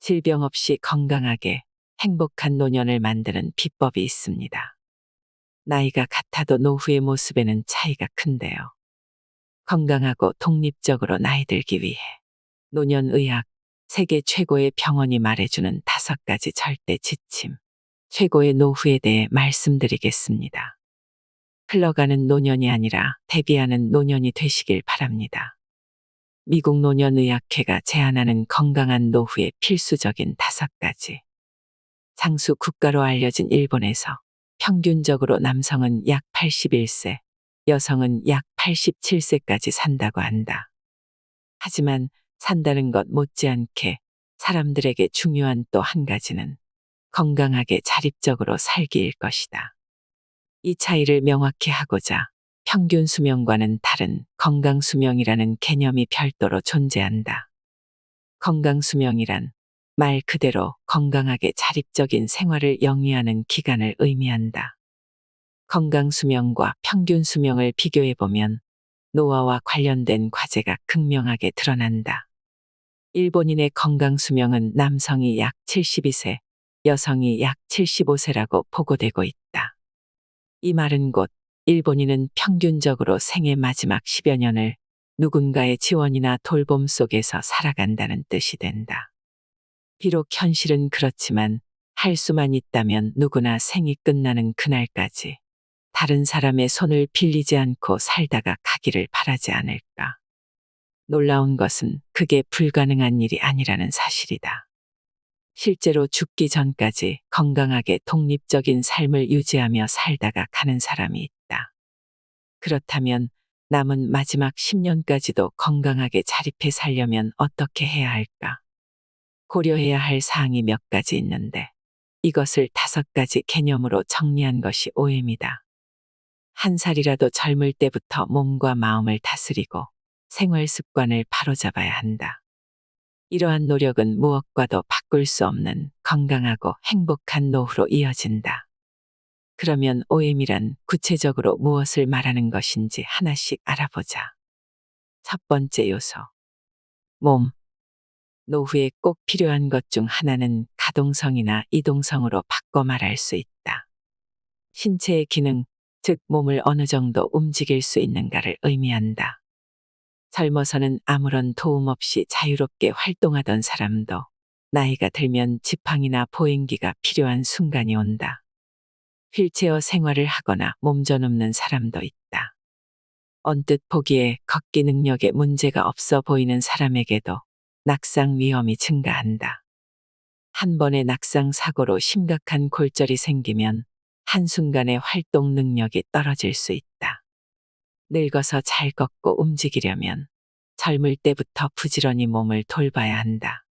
질병 없이 건강하게 행복한 노년을 만드는 비법이 있습니다. 나이가 같아도 노후의 모습에는 차이가 큰데요. 건강하고 독립적으로 나이 들기 위해 노년의학, 세계 최고의 병원이 말해주는 5가지 절대 지침, 최고의 노후에 대해 말씀드리겠습니다. 흘러가는 노년이 아니라 대비하는 노년이 되시길 바랍니다. 미국 노년의학회가 제안하는 건강한 노후의 필수적인 5가지. 장수 국가로 알려진 일본에서 평균적으로 남성은 약 81세, 여성은 약 87세까지 산다고 한다. 하지만 산다는 것 못지않게 사람들에게 중요한 또 한 가지는 건강하게 자립적으로 살기일 것이다. 이 차이를 명확히 하고자 평균 수명과는 다른 건강 수명이라는 개념이 별도로 존재한다. 건강 수명이란 말 그대로 건강하게 자립적인 생활을 영위하는 기간을 의미한다. 건강 수명과 평균 수명을 비교해보면 노화와 관련된 과제가 극명하게 드러난다. 일본인의 건강 수명은 남성이 약 72세, 여성이 약 75세라고 보고되고 있다. 이 말은 곧 일본인은 평균적으로 생애 마지막 10여 년을 누군가의 지원이나 돌봄 속에서 살아간다는 뜻이 된다. 비록 현실은 그렇지만 할 수만 있다면 누구나 생이 끝나는 그날까지 다른 사람의 손을 빌리지 않고 살다가 가기를 바라지 않을까. 놀라운 것은 그게 불가능한 일이 아니라는 사실이다. 실제로 죽기 전까지 건강하게 독립적인 삶을 유지하며 살다가 가는 사람이 있다. 그렇다면 남은 마지막 10년까지도 건강하게 자립해 살려면 어떻게 해야 할까? 고려해야 할 사항이 몇 가지 있는데 이것을 5가지 개념으로 정리한 것이 오해입니다. 한 살이라도 젊을 때부터 몸과 마음을 다스리고 생활 습관을 바로잡아야 한다. 이러한 노력은 무엇과도 바꿀 수 없는 건강하고 행복한 노후로 이어진다. 그러면 OM이란 구체적으로 무엇을 말하는 것인지 하나씩 알아보자. 첫 번째 요소. 몸. 노후에 꼭 필요한 것 중 하나는 가동성이나 이동성으로 바꿔 말할 수 있다. 신체의 기능, 즉 몸을 어느 정도 움직일 수 있는가를 의미한다. 젊어서는 아무런 도움 없이 자유롭게 활동하던 사람도 나이가 들면 지팡이나 보행기가 필요한 순간이 온다. 휠체어 생활을 하거나 몸져눕는 사람도 있다. 언뜻 보기에 걷기 능력에 문제가 없어 보이는 사람에게도 낙상 위험이 증가한다. 한 번의 낙상 사고로 심각한 골절이 생기면 한순간에 활동 능력이 떨어질 수 있다. 늙어서 잘 걷고 움직이려면 젊을 때부터 부지런히 몸을 돌봐야 한다.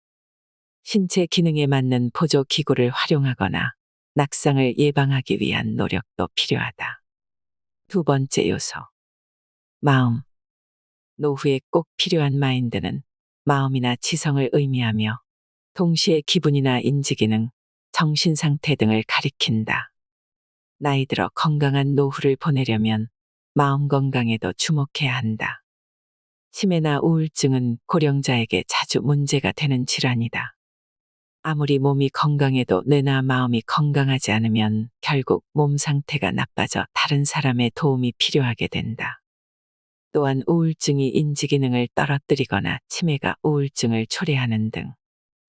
신체 기능에 맞는 보조 기구를 활용하거나 낙상을 예방하기 위한 노력도 필요하다. 두 번째 요소. 마음. 노후에 꼭 필요한 마인드는 마음이나 지성을 의미하며 동시에 기분이나 인지기능, 정신상태 등을 가리킨다. 나이 들어 건강한 노후를 보내려면 마음 건강에도 주목해야 한다. 치매나 우울증은 고령자에게 자주 문제가 되는 질환이다. 아무리 몸이 건강해도 뇌나 마음이 건강하지 않으면 결국 몸 상태가 나빠져 다른 사람의 도움이 필요하게 된다. 또한 우울증이 인지기능을 떨어뜨리거나 치매가 우울증을 초래하는 등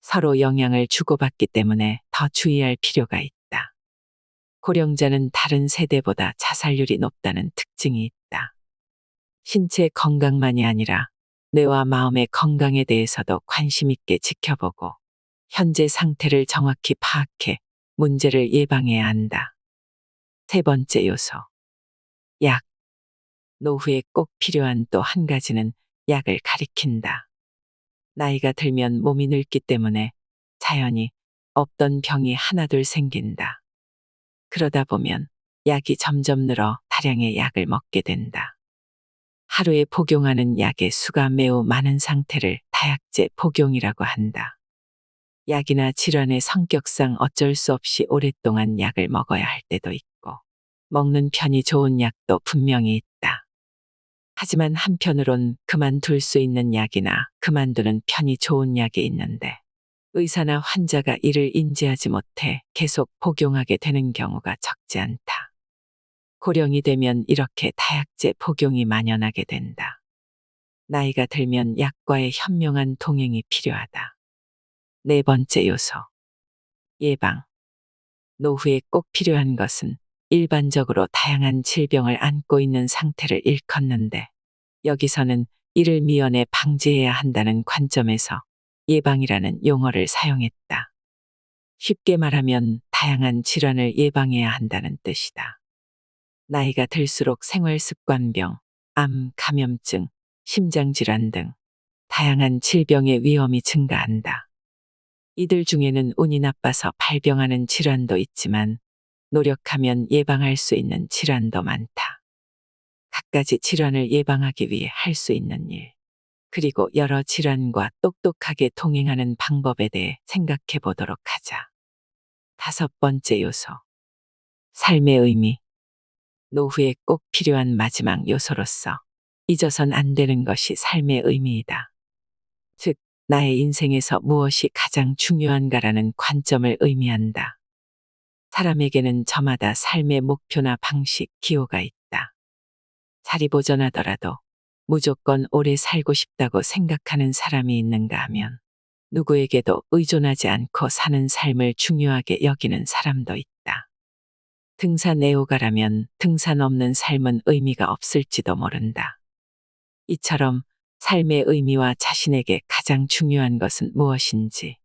서로 영향을 주고받기 때문에 더 주의할 필요가 있다. 고령자는 다른 세대보다 자살률이 높다는 특징이 있다. 신체 건강만이 아니라 뇌와 마음의 건강에 대해서도 관심 있게 지켜보고 현재 상태를 정확히 파악해 문제를 예방해야 한다. 세 번째 요소. 약. 노후에 꼭 필요한 또 한 가지는 약을 가리킨다. 나이가 들면 몸이 늙기 때문에 자연히 없던 병이 하나둘 생긴다. 그러다 보면 약이 점점 늘어 다량의 약을 먹게 된다. 하루에 복용하는 약의 수가 매우 많은 상태를 다약제 복용이라고 한다. 약이나 질환의 성격상 어쩔 수 없이 오랫동안 약을 먹어야 할 때도 있고, 먹는 편이 좋은 약도 분명히 있다. 하지만 한편으론 그만둘 수 있는 약이나 그만두는 편이 좋은 약이 있는데, 의사나 환자가 이를 인지하지 못해 계속 복용하게 되는 경우가 적지 않다. 고령이 되면 이렇게 다약제 복용이 만연하게 된다. 나이가 들면 약과의 현명한 동행이 필요하다. 네 번째 요소. 예방. 노후에 꼭 필요한 것은 일반적으로 다양한 질병을 안고 있는 상태를 일컫는데, 여기서는 이를 미연에 방지해야 한다는 관점에서 예방이라는 용어를 사용했다. 쉽게 말하면 다양한 질환을 예방해야 한다는 뜻이다. 나이가 들수록 생활습관병, 암, 감염증, 심장질환 등 다양한 질병의 위험이 증가한다. 이들 중에는 운이 나빠서 발병하는 질환도 있지만 노력하면 예방할 수 있는 질환도 많다. 갖가지 질환을 예방하기 위해 할 수 있는 일, 그리고 여러 질환과 똑똑하게 동행하는 방법에 대해 생각해 보도록 하자. 다섯 번째 요소. 삶의 의미. 노후에 꼭 필요한 마지막 요소로서 잊어선 안 되는 것이 삶의 의미이다. 즉, 나의 인생에서 무엇이 가장 중요한가라는 관점을 의미한다. 사람에게는 저마다 삶의 목표나 방식, 기호가 있다. 자리보전하더라도 무조건 오래 살고 싶다고 생각하는 사람이 있는가 하면 누구에게도 의존하지 않고 사는 삶을 중요하게 여기는 사람도 있다. 등산 애호가라면 등산 없는 삶은 의미가 없을지도 모른다. 이처럼 삶의 의미와 자신에게 가장 중요한 것은 무엇인지,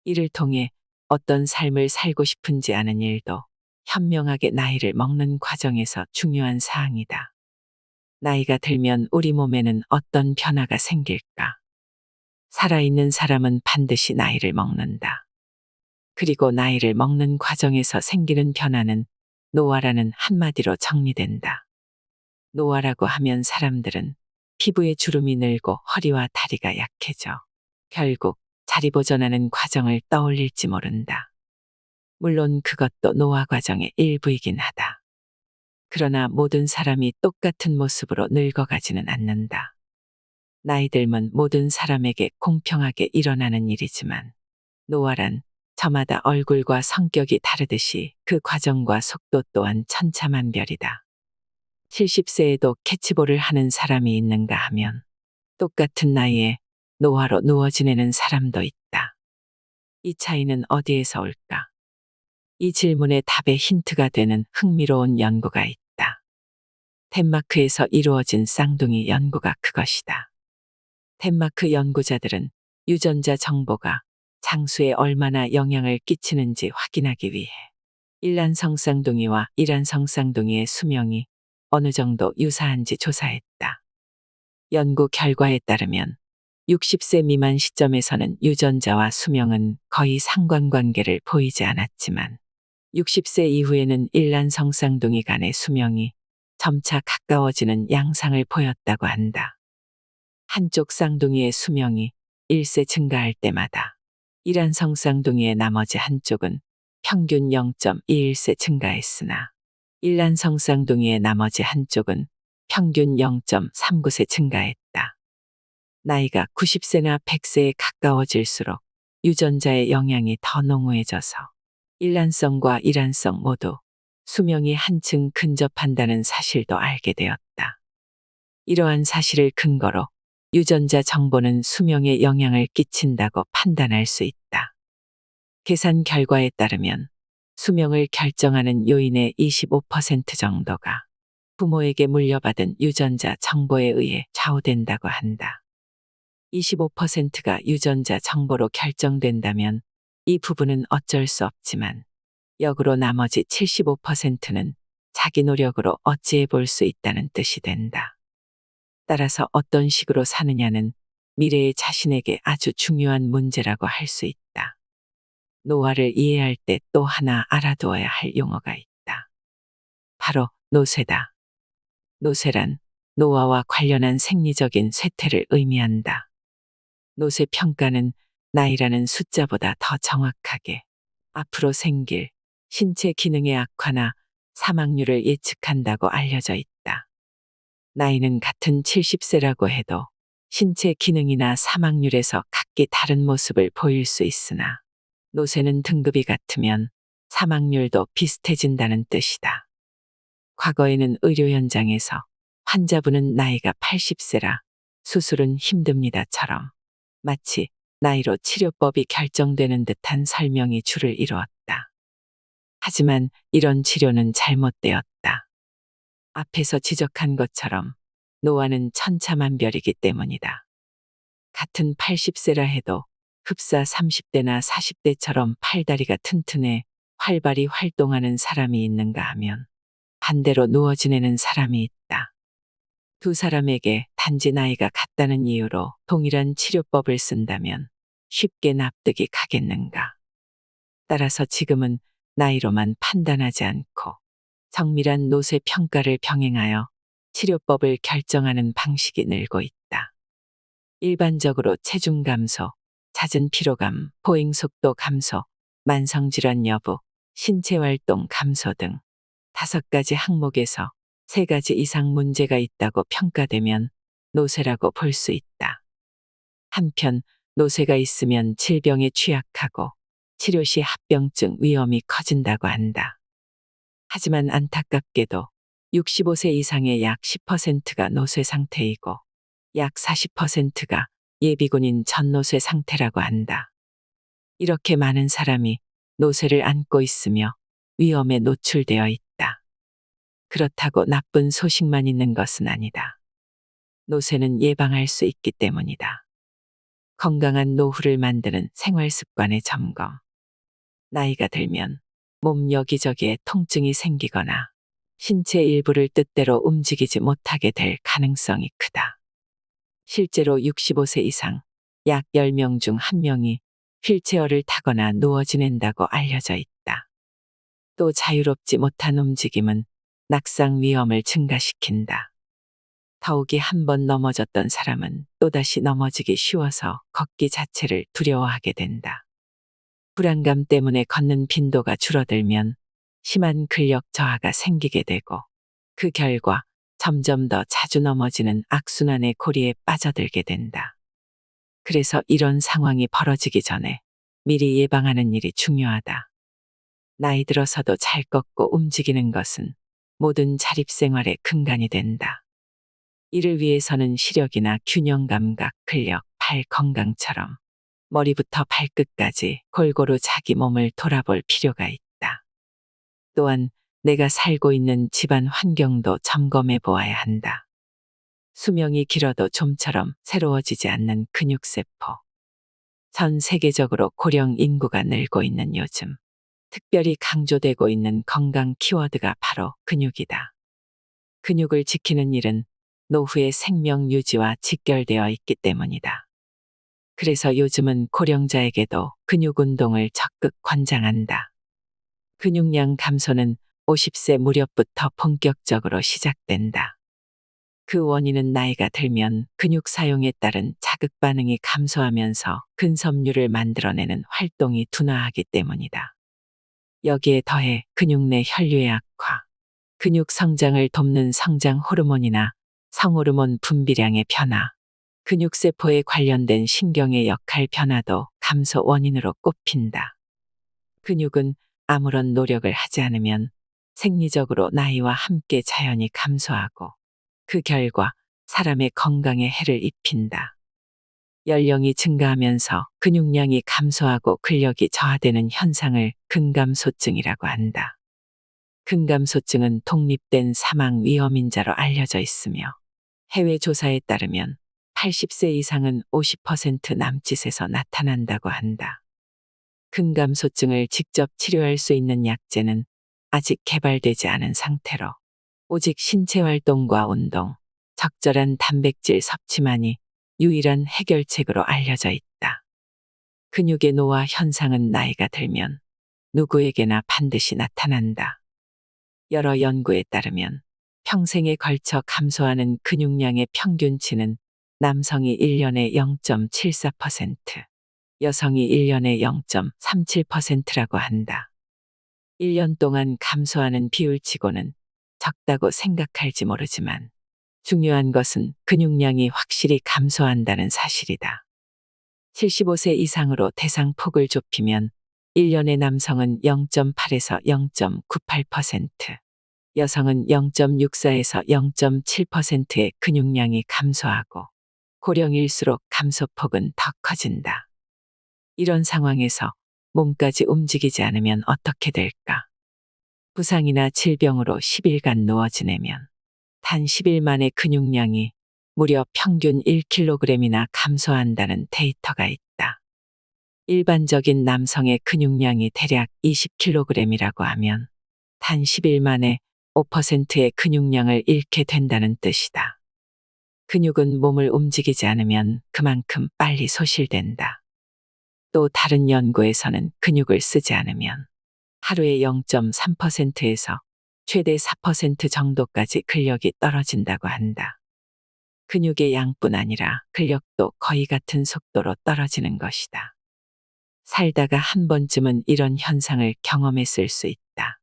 이를 통해 어떤 삶을 살고 싶은지 아는 일도 현명하게 나이를 먹는 과정에서 중요한 사항이다. 나이가 들면 우리 몸에는 어떤 변화가 생길까? 살아있는 사람은 반드시 나이를 먹는다. 그리고 나이를 먹는 과정에서 생기는 변화는 노화라는 한마디로 정리된다. 노화라고 하면 사람들은 피부의 주름이 늘고 허리와 다리가 약해져 결국 자리보전하는 과정을 떠올릴지 모른다. 물론 그것도 노화 과정의 일부이긴 하다. 그러나 모든 사람이 똑같은 모습으로 늙어가지는 않는다. 나이 들면 모든 사람에게 공평하게 일어나는 일이지만 노화란 저마다 얼굴과 성격이 다르듯이 그 과정과 속도 또한 천차만별이다. 70세에도 캐치볼을 하는 사람이 있는가 하면 똑같은 나이에 노화로 누워 지내는 사람도 있다. 이 차이는 어디에서 올까? 이 질문의 답의 힌트가 되는 흥미로운 연구가 있다. 덴마크에서 이루어진 쌍둥이 연구가 그것이다. 덴마크 연구자들은 유전자 정보가 장수에 얼마나 영향을 끼치는지 확인하기 위해 일란성 쌍둥이와 이란성 쌍둥이의 수명이 어느 정도 유사한지 조사했다. 연구 결과에 따르면 60세 미만 시점에서는 유전자와 수명은 거의 상관관계를 보이지 않았지만 60세 이후에는 일란성 쌍둥이 간의 수명이 점차 가까워지는 양상을 보였다고 한다. 한쪽 쌍둥이의 수명이 1세 증가할 때마다 일란성 쌍둥이의 나머지 한쪽은 평균 0.21세 증가했으나 일란성 쌍둥이의 나머지 한쪽은 평균 0.39세 증가했다. 나이가 90세나 100세에 가까워질수록 유전자의 영향이 더 농후해져서 일란성과 이란성 모두 수명이 한층 근접한다는 사실도 알게 되었다. 이러한 사실을 근거로 유전자 정보는 수명에 영향을 끼친다고 판단할 수 있다. 계산 결과에 따르면 수명을 결정하는 요인의 25% 정도가 부모에게 물려받은 유전자 정보에 의해 좌우된다고 한다. 25%가 유전자 정보로 결정된다면 이 부분은 어쩔 수 없지만 역으로 나머지 75%는 자기 노력으로 어찌해 볼 수 있다는 뜻이 된다. 따라서 어떤 식으로 사느냐는 미래의 자신에게 아주 중요한 문제라고 할 수 있다. 노화를 이해할 때 또 하나 알아두어야 할 용어가 있다. 바로 노쇠다. 노쇠란 노화와 관련한 생리적인 쇠퇴를 의미한다. 노쇠 평가는 나이라는 숫자보다 더 정확하게 앞으로 생길 신체 기능의 악화나 사망률을 예측한다고 알려져 있다. 나이는 같은 70세라고 해도 신체 기능이나 사망률에서 각기 다른 모습을 보일 수 있으나 노쇠는 등급이 같으면 사망률도 비슷해진다는 뜻이다. 과거에는 의료 현장에서 환자분은 나이가 80세라 수술은 힘듭니다처럼 마치 나이로 치료법이 결정되는 듯한 설명이 주를 이루었다. 하지만 이런 치료는 잘못되었다. 앞에서 지적한 것처럼 노화는 천차만별이기 때문이다. 같은 80세라 해도 흡사 30대나 40대처럼 팔다리가 튼튼해 활발히 활동하는 사람이 있는가 하면 반대로 누워 지내는 사람이 있다. 두 사람에게 단지 나이가 같다는 이유로 동일한 치료법을 쓴다면 쉽게 납득이 가겠는가. 따라서 지금은 나이로만 판단하지 않고 정밀한 노쇠 평가를 병행하여 치료법을 결정하는 방식이 늘고 있다. 일반적으로 체중 감소, 잦은 피로감, 보행 속도 감소, 만성질환 여부, 신체 활동 감소 등 5가지 항목에서 3가지 이상 문제가 있다고 평가되면 노쇠라고 볼 수 있다. 한편 노쇠가 있으면 질병에 취약하고 치료 시 합병증 위험이 커진다고 한다. 하지만 안타깝게도 65세 이상의 약 10%가 노쇠 상태이고 약 40%가 예비군인 전노쇠 상태라고 한다. 이렇게 많은 사람이 노쇠를 앓고 있으며 위험에 노출되어 있다. 그렇다고 나쁜 소식만 있는 것은 아니다. 노쇠는 예방할 수 있기 때문이다. 건강한 노후를 만드는 생활 습관의 점검. 나이가 들면 몸 여기저기에 통증이 생기거나 신체 일부를 뜻대로 움직이지 못하게 될 가능성이 크다. 실제로 65세 이상 약 10명 중 1명이 휠체어를 타거나 누워 지낸다고 알려져 있다. 또 자유롭지 못한 움직임은 낙상 위험을 증가시킨다. 더욱이 한 번 넘어졌던 사람은 또다시 넘어지기 쉬워서 걷기 자체를 두려워하게 된다. 불안감 때문에 걷는 빈도가 줄어들면 심한 근력 저하가 생기게 되고 그 결과 점점 더 자주 넘어지는 악순환의 고리에 빠져들게 된다. 그래서 이런 상황이 벌어지기 전에 미리 예방하는 일이 중요하다. 나이 들어서도 잘 걷고 움직이는 것은 모든 자립생활의 근간이 된다. 이를 위해서는 시력이나 균형 감각, 근력, 발 건강처럼 머리부터 발끝까지 골고루 자기 몸을 돌아볼 필요가 있다. 또한 내가 살고 있는 집안 환경도 점검해 보아야 한다. 수명이 길어도 좀처럼 새로워지지 않는 근육세포. 전 세계적으로 고령 인구가 늘고 있는 요즘, 특별히 강조되고 있는 건강 키워드가 바로 근육이다. 근육을 지키는 일은 노후의 생명 유지와 직결되어 있기 때문이다. 그래서 요즘은 고령자에게도 근육 운동을 적극 권장한다. 근육량 감소는 50세 무렵부터 본격적으로 시작된다. 그 원인은 나이가 들면 근육 사용에 따른 자극 반응이 감소하면서 근섬유를 만들어내는 활동이 둔화하기 때문이다. 여기에 더해 근육 내 혈류의 악화, 근육 성장을 돕는 성장 호르몬이나 성호르몬 분비량의 변화, 근육세포에 관련된 신경의 역할 변화도 감소 원인으로 꼽힌다. 근육은 아무런 노력을 하지 않으면 생리적으로 나이와 함께 자연히 감소하고 그 결과 사람의 건강에 해를 입힌다. 연령이 증가하면서 근육량이 감소하고 근력이 저하되는 현상을 근감소증이라고 한다. 근감소증은 독립된 사망 위험인자로 알려져 있으며 해외 조사에 따르면 80세 이상은 50% 남짓에서 나타난다고 한다. 근감소증을 직접 치료할 수 있는 약제는 아직 개발되지 않은 상태로 오직 신체 활동과 운동, 적절한 단백질 섭취만이 유일한 해결책으로 알려져 있다. 근육의 노화 현상은 나이가 들면 누구에게나 반드시 나타난다. 여러 연구에 따르면 평생에 걸쳐 감소하는 근육량의 평균치는 남성이 1년에 0.74%, 여성이 1년에 0.37%라고 한다. 1년 동안 감소하는 비율치고는 적다고 생각할지 모르지만 중요한 것은 근육량이 확실히 감소한다는 사실이다. 75세 이상으로 대상 폭을 좁히면 1년의 남성은 0.8에서 0.98%, 여성은 0.64에서 0.7%의 근육량이 감소하고 고령일수록 감소폭은 더 커진다. 이런 상황에서 몸까지 움직이지 않으면 어떻게 될까? 부상이나 질병으로 10일간 누워 지내면 단 10일 만에 근육량이 무려 평균 1kg이나 감소한다는 데이터가 있다. 일반적인 남성의 근육량이 대략 20kg이라고 하면 단 10일 만에 5%의 근육량을 잃게 된다는 뜻이다. 근육은 몸을 움직이지 않으면 그만큼 빨리 소실된다. 또 다른 연구에서는 근육을 쓰지 않으면 하루에 0.3%에서 최대 4% 정도까지 근력이 떨어진다고 한다. 근육의 양뿐 아니라 근력도 거의 같은 속도로 떨어지는 것이다. 살다가 한 번쯤은 이런 현상을 경험했을 수 있다.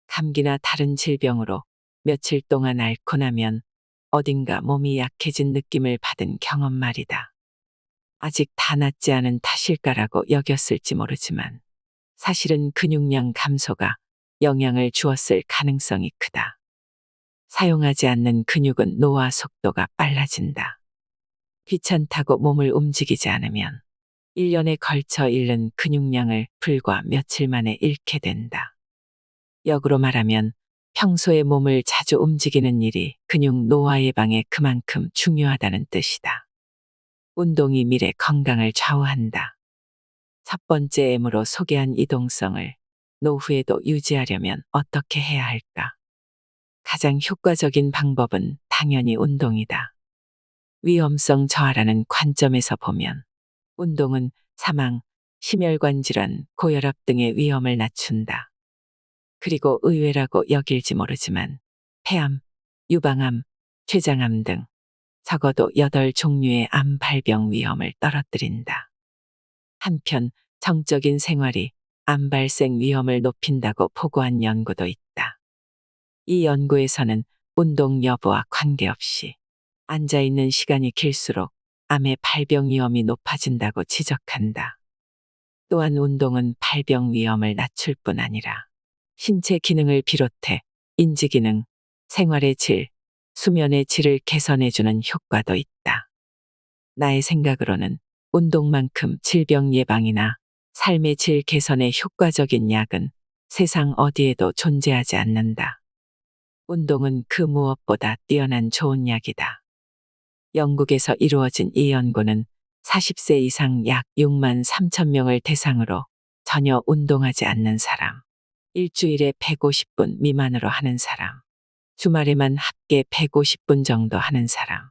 감기나 다른 질병으로 며칠 동안 앓고 나면 어딘가 몸이 약해진 느낌을 받은 경험 말이다. 아직 다 낫지 않은 탓일까라고 여겼을지 모르지만 사실은 근육량 감소가 영향을 주었을 가능성이 크다. 사용하지 않는 근육은 노화 속도가 빨라진다. 귀찮다고 몸을 움직이지 않으면 1년에 걸쳐 잃는 근육량을 불과 며칠 만에 잃게 된다. 역으로 말하면 평소에 몸을 자주 움직이는 일이 근육 노화 예방에 그만큼 중요하다는 뜻이다. 운동이 미래 건강을 좌우한다. 첫 번째 M으로 소개한 이동성을 노후에도 유지하려면 어떻게 해야 할까? 가장 효과적인 방법은 당연히 운동이다. 위험성 저하라는 관점에서 보면 운동은 사망, 심혈관 질환, 고혈압 등의 위험을 낮춘다. 그리고 의외라고 여길지 모르지만 폐암, 유방암, 췌장암 등 적어도 8종류의 암 발병 위험을 떨어뜨린다. 한편 정적인 생활이 암 발생 위험을 높인다고 보고한 연구도 있다. 이 연구에서는 운동 여부와 관계없이 앉아있는 시간이 길수록 암의 발병 위험이 높아진다고 지적한다. 또한 운동은 발병 위험을 낮출 뿐 아니라 신체 기능을 비롯해 인지 기능, 생활의 질, 수면의 질을 개선해주는 효과도 있다. 나의 생각으로는 운동만큼 질병 예방이나 삶의 질 개선에 효과적인 약은 세상 어디에도 존재하지 않는다. 운동은 그 무엇보다 뛰어난 좋은 약이다. 영국에서 이루어진 이 연구는 40세 이상 약 6만 3천 명을 대상으로 전혀 운동하지 않는 사람, 일주일에 150분 미만으로 하는 사람, 주말에만 합계 150분 정도 하는 사람,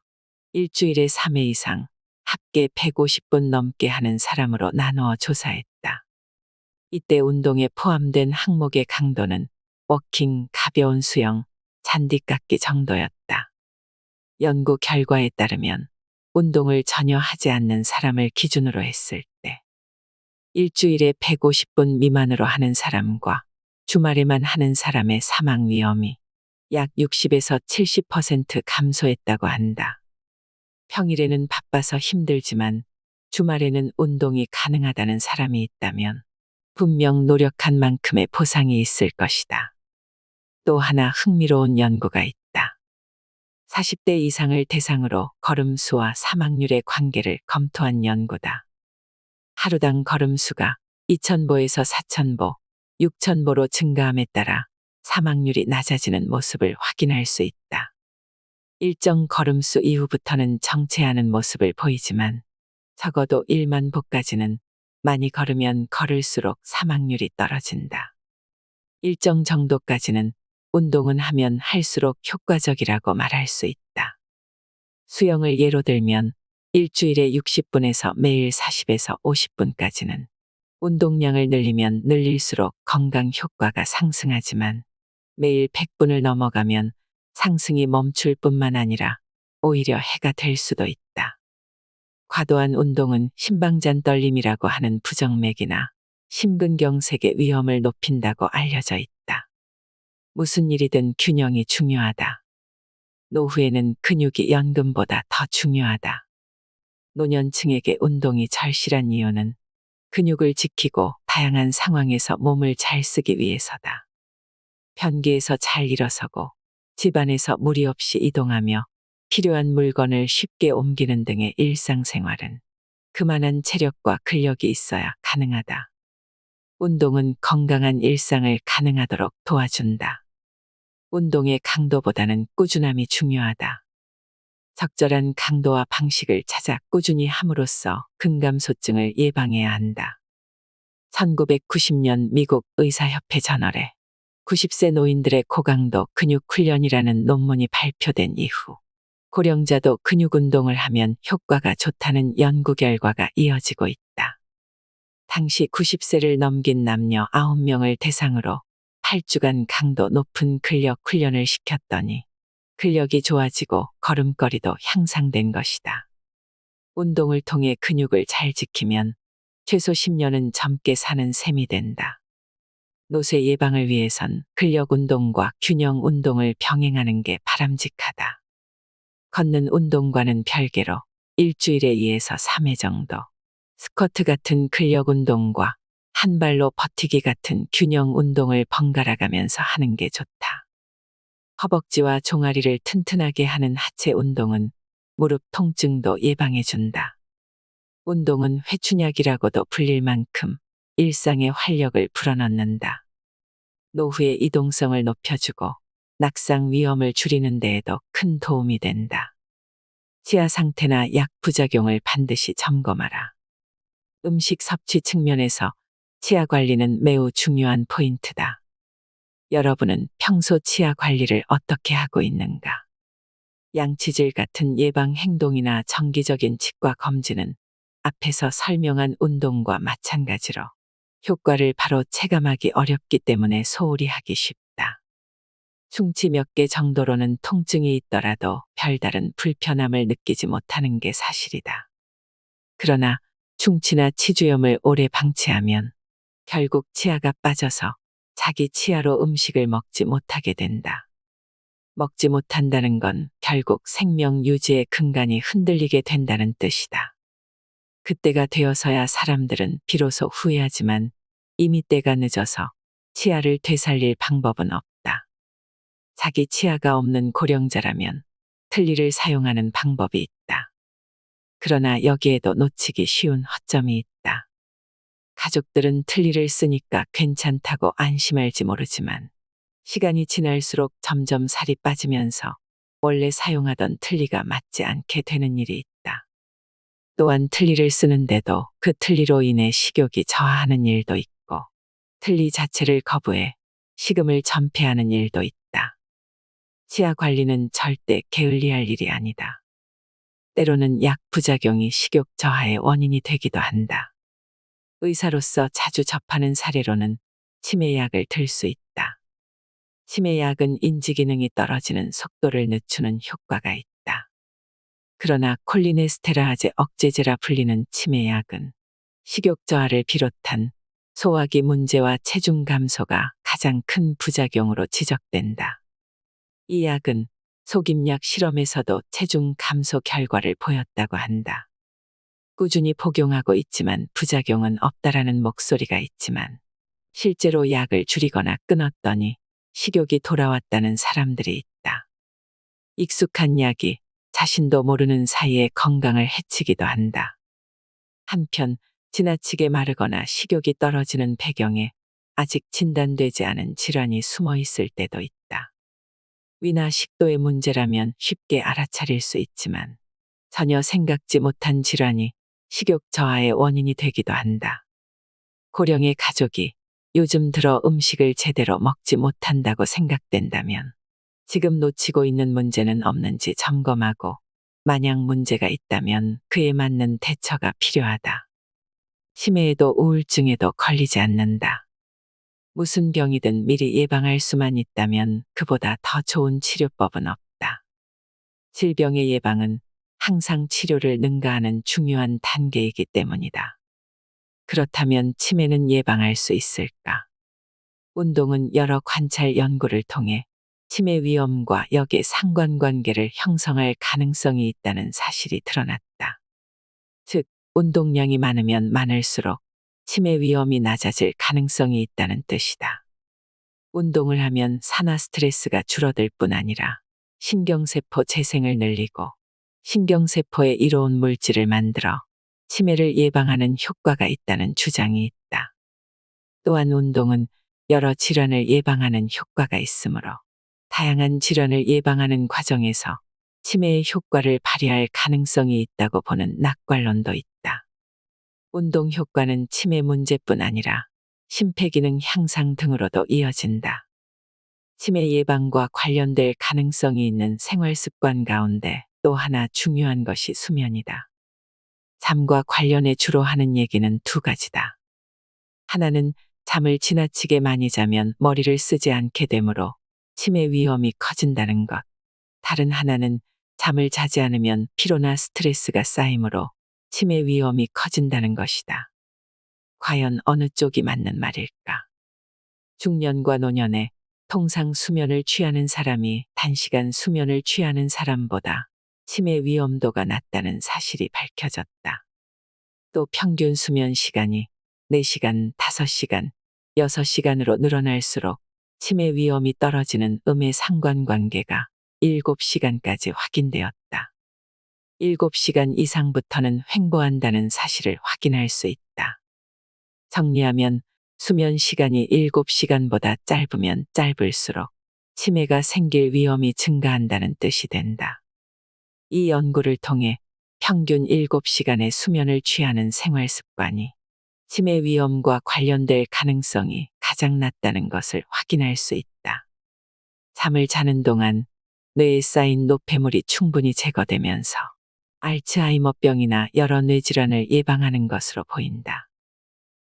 일주일에 3회 이상 합계 150분 넘게 하는 사람으로 나누어 조사했다. 이때 운동에 포함된 항목의 강도는 워킹, 가벼운 수영, 잔디깎기 정도였다. 연구 결과에 따르면 운동을 전혀 하지 않는 사람을 기준으로 했을 때 일주일에 150분 미만으로 하는 사람과 주말에만 하는 사람의 사망 위험이 약 60에서 70% 감소했다고 한다. 평일에는 바빠서 힘들지만 주말에는 운동이 가능하다는 사람이 있다면 분명 노력한 만큼의 보상이 있을 것이다. 또 하나 흥미로운 연구가 있다. 40대 이상을 대상으로 걸음수와 사망률의 관계를 검토한 연구다. 하루당 걸음수가 2,000보에서 4,000보, 6,000보로 증가함에 따라 사망률이 낮아지는 모습을 확인할 수 있다. 일정 걸음수 이후부터는 정체하는 모습을 보이지만 적어도 1만 보까지는 많이 걸으면 걸을수록 사망률이 떨어진다. 일정 정도까지는 운동은 하면 할수록 효과적이라고 말할 수 있다. 수영을 예로 들면 일주일에 60분에서 매일 40에서 50분까지는 운동량을 늘리면 늘릴수록 건강 효과가 상승하지만 매일 100분을 넘어가면 상승이 멈출 뿐만 아니라 오히려 해가 될 수도 있다. 과도한 운동은 심방잔 떨림이라고 하는 부정맥이나 심근경색의 위험을 높인다고 알려져 있다. 무슨 일이든 균형이 중요하다. 노후에는 근육이 연금보다 더 중요하다. 노년층에게 운동이 절실한 이유는 근육을 지키고 다양한 상황에서 몸을 잘 쓰기 위해서다. 변기에서 잘 일어서고 집안에서 무리 없이 이동하며 필요한 물건을 쉽게 옮기는 등의 일상생활은 그만한 체력과 근력이 있어야 가능하다. 운동은 건강한 일상을 가능하도록 도와준다. 운동의 강도보다는 꾸준함이 중요하다. 적절한 강도와 방식을 찾아 꾸준히 함으로써 근감소증을 예방해야 한다. 1990년 미국 의사협회 저널에 90세 노인들의 고강도 근육 훈련이라는 논문이 발표된 이후 고령자도 근육 운동을 하면 효과가 좋다는 연구 결과가 이어지고 있다. 당시 90세를 넘긴 남녀 9명을 대상으로 8주간 강도 높은 근력 훈련을 시켰더니 근력이 좋아지고 걸음걸이도 향상된 것이다. 운동을 통해 근육을 잘 지키면 최소 10년은 젊게 사는 셈이 된다. 노쇠 예방을 위해선 근력 운동과 균형 운동을 병행하는 게 바람직하다. 걷는 운동과는 별개로 일주일에 2에서 3회 정도 스쿼트 같은 근력 운동과 한 발로 버티기 같은 균형 운동을 번갈아 가면서 하는 게 좋다. 허벅지와 종아리를 튼튼하게 하는 하체 운동은 무릎 통증도 예방해준다. 운동은 회춘약이라고도 불릴 만큼 일상의 활력을 불어넣는다. 노후의 이동성을 높여주고 낙상 위험을 줄이는 데에도 큰 도움이 된다. 치아 상태나 약 부작용을 반드시 점검하라. 음식 섭취 측면에서 치아 관리는 매우 중요한 포인트다. 여러분은 평소 치아 관리를 어떻게 하고 있는가? 양치질 같은 예방 행동이나 정기적인 치과 검진은 앞에서 설명한 운동과 마찬가지로 효과를 바로 체감하기 어렵기 때문에 소홀히 하기 쉽다. 충치 몇 개 정도로는 통증이 있더라도 별다른 불편함을 느끼지 못하는 게 사실이다. 그러나 충치나 치주염을 오래 방치하면 결국 치아가 빠져서 자기 치아로 음식을 먹지 못하게 된다. 먹지 못한다는 건 결국 생명 유지의 근간이 흔들리게 된다는 뜻이다. 그때가 되어서야 사람들은 비로소 후회하지만 이미 때가 늦어서 치아를 되살릴 방법은 없다. 자기 치아가 없는 고령자라면 틀니를 사용하는 방법이 있다. 그러나 여기에도 놓치기 쉬운 허점이 있다. 가족들은 틀니를 쓰니까 괜찮다고 안심할지 모르지만 시간이 지날수록 점점 살이 빠지면서 원래 사용하던 틀니가 맞지 않게 되는 일이 있다. 또한 틀니를 쓰는데도 그 틀니로 인해 식욕이 저하하는 일도 있고 틀니 자체를 거부해 식음을 전폐하는 일도 있다. 치아 관리는 절대 게을리할 일이 아니다. 때로는 약 부작용이 식욕 저하의 원인이 되기도 한다. 의사로서 자주 접하는 사례로는 치매약을 들 수 있다. 치매약은 인지 기능이 떨어지는 속도를 늦추는 효과가 있다. 그러나 콜리네스테라제 억제제라 불리는 치매약은 식욕 저하를 비롯한 소화기 문제와 체중 감소가 가장 큰 부작용으로 지적된다. 이 약은 속임약 실험에서도 체중 감소 결과를 보였다고 한다. 꾸준히 복용하고 있지만 부작용은 없다라는 목소리가 있지만 실제로 약을 줄이거나 끊었더니 식욕이 돌아왔다는 사람들이 있다. 익숙한 약이 자신도 모르는 사이에 건강을 해치기도 한다. 한편 지나치게 마르거나 식욕이 떨어지는 배경에 아직 진단되지 않은 질환이 숨어 있을 때도 있다. 위나 식도의 문제라면 쉽게 알아차릴 수 있지만 전혀 생각지 못한 질환이 식욕 저하의 원인이 되기도 한다. 고령의 가족이 요즘 들어 음식을 제대로 먹지 못한다고 생각된다면 지금 놓치고 있는 문제는 없는지 점검하고 만약 문제가 있다면 그에 맞는 대처가 필요하다. 치매에도 우울증에도 걸리지 않는다. 무슨 병이든 미리 예방할 수만 있다면 그보다 더 좋은 치료법은 없다. 질병의 예방은 항상 치료를 능가하는 중요한 단계이기 때문이다. 그렇다면 치매는 예방할 수 있을까? 운동은 여러 관찰 연구를 통해 치매 위험과 역의 상관관계를 형성할 가능성이 있다는 사실이 드러났다. 즉, 운동량이 많으면 많을수록 치매 위험이 낮아질 가능성이 있다는 뜻이다. 운동을 하면 산화 스트레스가 줄어들 뿐 아니라 신경세포 재생을 늘리고 신경세포에 이로운 물질을 만들어 치매를 예방하는 효과가 있다는 주장이 있다. 또한 운동은 여러 질환을 예방하는 효과가 있으므로 다양한 질환을 예방하는 과정에서 치매의 효과를 발휘할 가능성이 있다고 보는 낙관론도 있다. 운동 효과는 치매 문제뿐 아니라 심폐기능 향상 등으로도 이어진다. 치매 예방과 관련될 가능성이 있는 생활 습관 가운데 또 하나 중요한 것이 수면이다. 잠과 관련해 주로 하는 얘기는 두 가지다. 하나는 잠을 지나치게 많이 자면 머리를 쓰지 않게 되므로 치매 위험이 커진다는 것. 다른 하나는 잠을 자지 않으면 피로나 스트레스가 쌓이므로 치매 위험이 커진다는 것이다. 과연 어느 쪽이 맞는 말일까? 중년과 노년에 통상 수면을 취하는 사람이 단시간 수면을 취하는 사람보다 치매 위험도가 낮다는 사실이 밝혀졌다. 또 평균 수면 시간이 4시간, 5시간, 6시간으로 늘어날수록 치매 위험이 떨어지는 음의 상관관계가 7시간까지 확인되었다. 7시간 이상부터는 횡보한다는 사실을 확인할 수 있다. 정리하면 수면 시간이 7시간보다 짧으면 짧을수록 치매가 생길 위험이 증가한다는 뜻이 된다. 이 연구를 통해 평균 7시간의 수면을 취하는 생활 습관이 치매 위험과 관련될 가능성이 가장 낮다는 것을 확인할 수 있다. 잠을 자는 동안 뇌에 쌓인 노폐물이 충분히 제거되면서 알츠하이머병이나 여러 뇌질환을 예방하는 것으로 보인다.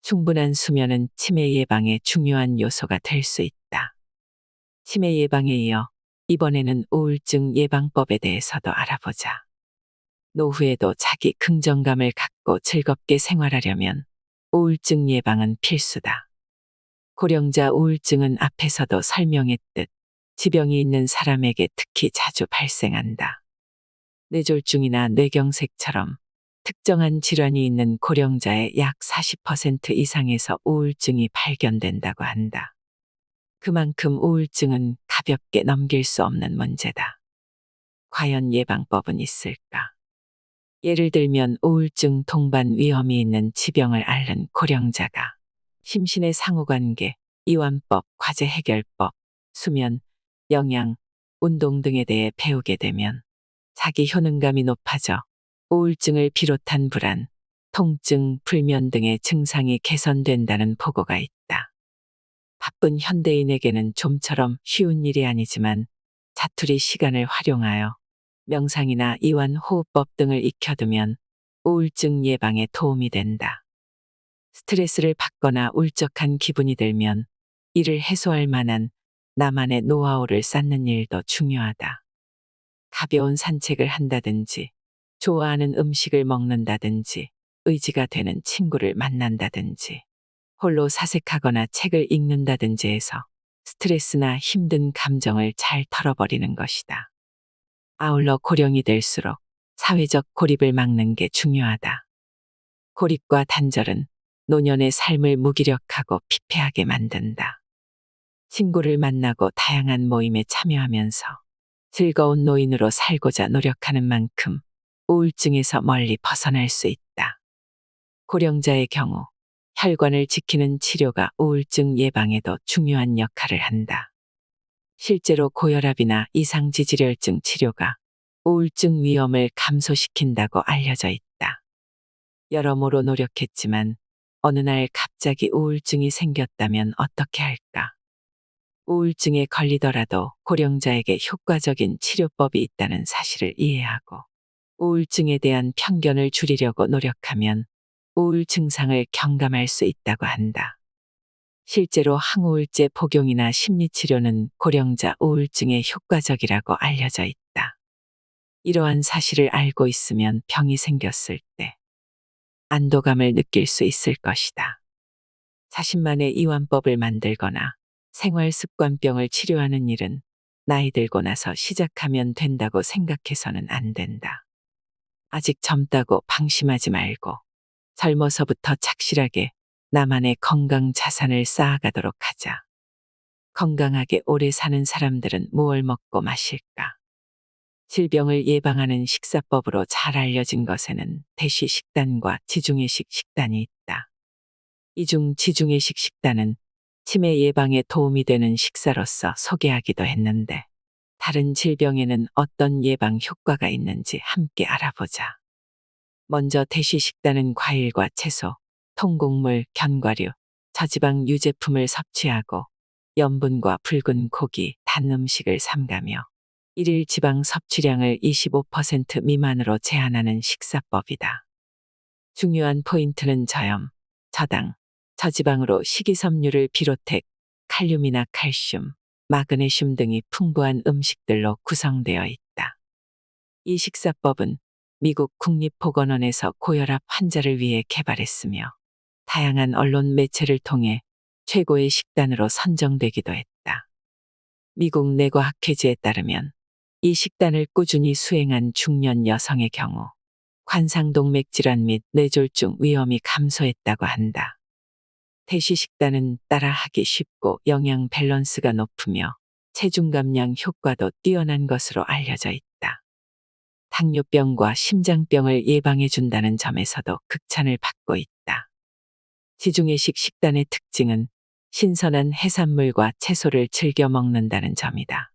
충분한 수면은 치매 예방의 중요한 요소가 될 수 있다. 치매 예방에 이어 이번에는 우울증 예방법에 대해서도 알아보자. 노후에도 자기 긍정감을 갖고 즐겁게 생활하려면 우울증 예방은 필수다. 고령자 우울증은 앞에서도 설명했듯 지병이 있는 사람에게 특히 자주 발생한다. 뇌졸중이나 뇌경색처럼 특정한 질환이 있는 고령자의 약 40% 이상에서 우울증이 발견된다고 한다. 그만큼 우울증은 가볍게 넘길 수 없는 문제다. 과연 예방법은 있을까? 예를 들면 우울증 동반 위험이 있는 지병을 앓는 고령자가 심신의 상호관계, 이완법, 과제 해결법, 수면, 영양, 운동 등에 대해 배우게 되면 자기 효능감이 높아져 우울증을 비롯한 불안, 통증, 불면 등의 증상이 개선된다는 보고가 있다. 바쁜 현대인에게는 좀처럼 쉬운 일이 아니지만 자투리 시간을 활용하여 명상이나 이완 호흡법 등을 익혀두면 우울증 예방에 도움이 된다. 스트레스를 받거나 울적한 기분이 들면 이를 해소할 만한 나만의 노하우를 쌓는 일도 중요하다. 가벼운 산책을 한다든지, 좋아하는 음식을 먹는다든지, 의지가 되는 친구를 만난다든지, 홀로 사색하거나 책을 읽는다든지 해서 스트레스나 힘든 감정을 잘 털어버리는 것이다. 아울러 고령이 될수록 사회적 고립을 막는 게 중요하다. 고립과 단절은 노년의 삶을 무기력하고 피폐하게 만든다. 친구를 만나고 다양한 모임에 참여하면서 즐거운 노인으로 살고자 노력하는 만큼 우울증에서 멀리 벗어날 수 있다. 고령자의 경우 혈관을 지키는 치료가 우울증 예방에도 중요한 역할을 한다. 실제로 고혈압이나 이상지질혈증 치료가 우울증 위험을 감소시킨다고 알려져 있다. 여러모로 노력했지만 어느 날 갑자기 우울증이 생겼다면 어떻게 할까? 우울증에 걸리더라도 고령자에게 효과적인 치료법이 있다는 사실을 이해하고 우울증에 대한 편견을 줄이려고 노력하면 우울 증상을 경감할 수 있다고 한다. 실제로 항우울제 복용이나 심리치료는 고령자 우울증에 효과적이라고 알려져 있다. 이러한 사실을 알고 있으면 병이 생겼을 때 안도감을 느낄 수 있을 것이다. 자신만의 이완법을 만들거나 생활 습관병을 치료하는 일은 나이 들고 나서 시작하면 된다고 생각해서는 안 된다. 아직 젊다고 방심하지 말고 젊어서부터 착실하게 나만의 건강 자산을 쌓아가도록 하자. 건강하게 오래 사는 사람들은 무얼 먹고 마실까? 질병을 예방하는 식사법으로 잘 알려진 것에는 대시 식단과 지중해식 식단이 있다. 이 중 지중해식 식단은 치매 예방에 도움이 되는 식사로서 소개하기도 했는데, 다른 질병에는 어떤 예방 효과가 있는지 함께 알아보자. 먼저 대시 식단은 과일과 채소, 통곡물, 견과류, 저지방 유제품을 섭취하고 염분과 붉은 고기, 단 음식을 삼가며 일일 지방 섭취량을 25% 미만으로 제한하는 식사법이다. 중요한 포인트는 저염, 저당, 저지방으로 식이섬유를 비롯해 칼륨이나 칼슘, 마그네슘 등이 풍부한 음식들로 구성되어 있다. 이 식사법은 미국 국립보건원에서 고혈압 환자를 위해 개발했으며 다양한 언론 매체를 통해 최고의 식단으로 선정되기도 했다. 미국 내과학회지에 따르면 이 식단을 꾸준히 수행한 중년 여성의 경우 관상동맥 질환 및 뇌졸중 위험이 감소했다고 한다. 대시 식단은 따라하기 쉽고 영양 밸런스가 높으며 체중 감량 효과도 뛰어난 것으로 알려져 있다. 당뇨병과 심장병을 예방해준다는 점에서도 극찬을 받고 있다. 지중해식 식단의 특징은 신선한 해산물과 채소를 즐겨 먹는다는 점이다.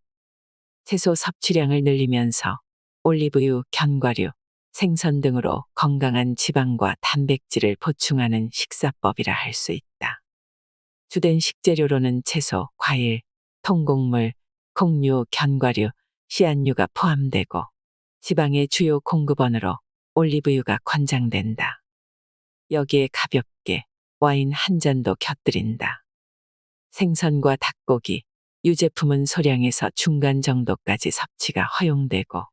채소 섭취량을 늘리면서 올리브유, 견과류, 생선 등으로 건강한 지방과 단백질을 보충하는 식사법이라 할 수 있다. 주된 식재료로는 채소, 과일, 통곡물, 곡류, 견과류, 씨앗류가 포함되고 지방의 주요 공급원으로 올리브유가 권장된다. 여기에 가볍게 와인 한 잔도 곁들인다. 생선과 닭고기, 유제품은 소량에서 중간 정도까지 섭취가 허용되고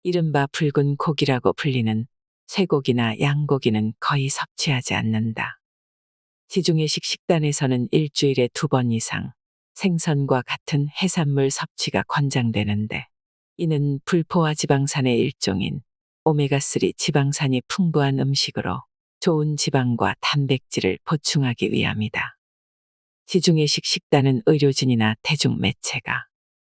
이른바 붉은 고기라고 불리는 쇠고기나 양고기는 거의 섭취하지 않는다. 지중해식 식단에서는 일주일에 2번 이상 생선과 같은 해산물 섭취가 권장되는데, 이는 불포화 지방산의 일종인 오메가3 지방산이 풍부한 음식으로 좋은 지방과 단백질을 보충하기 위함이다. 지중해식 식단은 의료진이나 대중매체가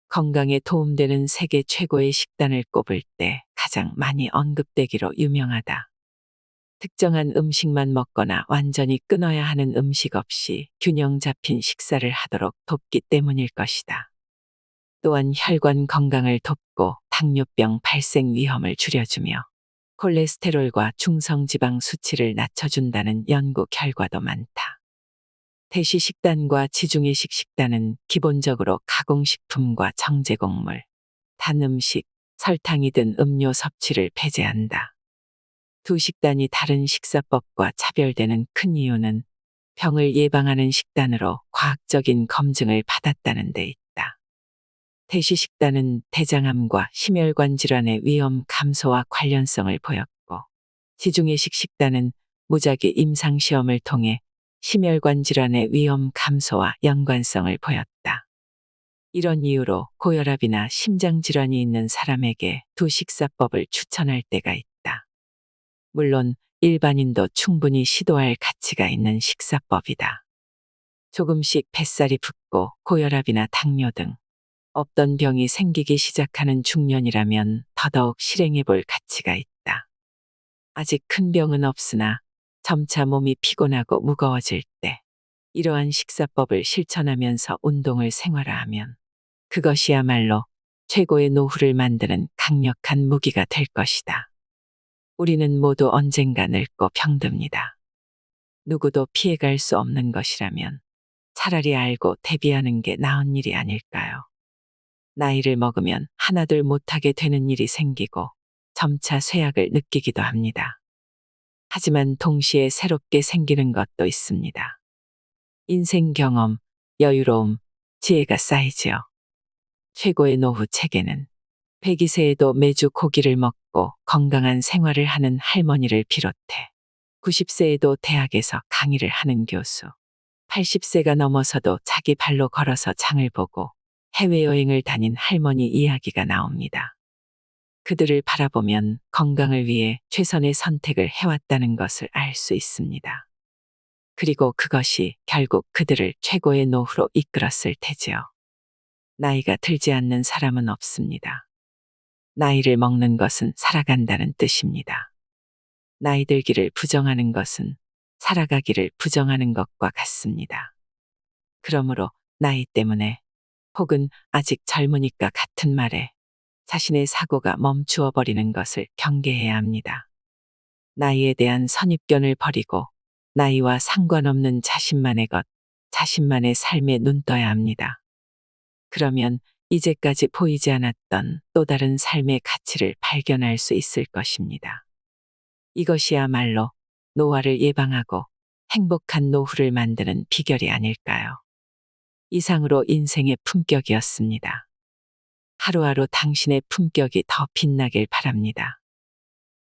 건강에 도움되는 세계 최고의 식단을 꼽을 때 가장 많이 언급되기로 유명하다. 특정한 음식만 먹거나 완전히 끊어야 하는 음식 없이 균형 잡힌 식사를 하도록 돕기 때문일 것이다. 또한 혈관 건강을 돕고 당뇨병 발생 위험을 줄여주며 콜레스테롤과 중성지방 수치를 낮춰준다는 연구 결과도 많다. 대시 식단과 지중해식 식단은 기본적으로 가공식품과 정제곡물, 단 음식, 설탕이 든 음료 섭취를 배제한다. 두 식단이 다른 식사법과 차별되는 큰 이유는 병을 예방하는 식단으로 과학적인 검증을 받았다는 데 있다. 대시 식단은 대장암과 심혈관 질환의 위험 감소와 관련성을 보였고, 지중해식 식단은 무작위 임상시험을 통해 심혈관 질환의 위험 감소와 연관성을 보였다. 이런 이유로 고혈압이나 심장질환이 있는 사람에게 두 식사법을 추천할 때가 있다. 물론 일반인도 충분히 시도할 가치가 있는 식사법이다. 조금씩 뱃살이 붓고 고혈압이나 당뇨 등 없던 병이 생기기 시작하는 중년이라면 더더욱 실행해 볼 가치가 있다. 아직 큰 병은 없으나 점차 몸이 피곤하고 무거워질 때 이러한 식사법을 실천하면서 운동을 생활화하면 그것이야말로 최고의 노후를 만드는 강력한 무기가 될 것이다. 우리는 모두 언젠가 늙고 병듭니다. 누구도 피해갈 수 없는 것이라면 차라리 알고 대비하는 게 나은 일이 아닐까요? 나이를 먹으면 하나둘 못하게 되는 일이 생기고 점차 쇠약을 느끼기도 합니다. 하지만 동시에 새롭게 생기는 것도 있습니다. 인생 경험, 여유로움, 지혜가 쌓이지요. 최고의 노후 체계는 102세에도 매주 고기를 먹고 건강한 생활을 하는 할머니를 비롯해 90세에도 대학에서 강의를 하는 교수, 80세가 넘어서도 자기 발로 걸어서 장을 보고 해외여행을 다닌 할머니 이야기가 나옵니다. 그들을 바라보면 건강을 위해 최선의 선택을 해왔다는 것을 알 수 있습니다. 그리고 그것이 결국 그들을 최고의 노후로 이끌었을 테지요. 나이가 들지 않는 사람은 없습니다. 나이를 먹는 것은 살아간다는 뜻입니다. 나이 들기를 부정하는 것은 살아가기를 부정하는 것과 같습니다. 그러므로 나이 때문에 혹은 아직 젊으니까 같은 말에 자신의 사고가 멈추어 버리는 것을 경계해야 합니다. 나이에 대한 선입견을 버리고 나이와 상관없는 자신만의 것, 자신만의 삶에 눈 떠야 합니다. 그러면 이제까지 보이지 않았던 또 다른 삶의 가치를 발견할 수 있을 것입니다. 이것이야말로 노화를 예방하고 행복한 노후를 만드는 비결이 아닐까요? 이상으로 인생의 품격이었습니다. 하루하루 당신의 품격이 더 빛나길 바랍니다.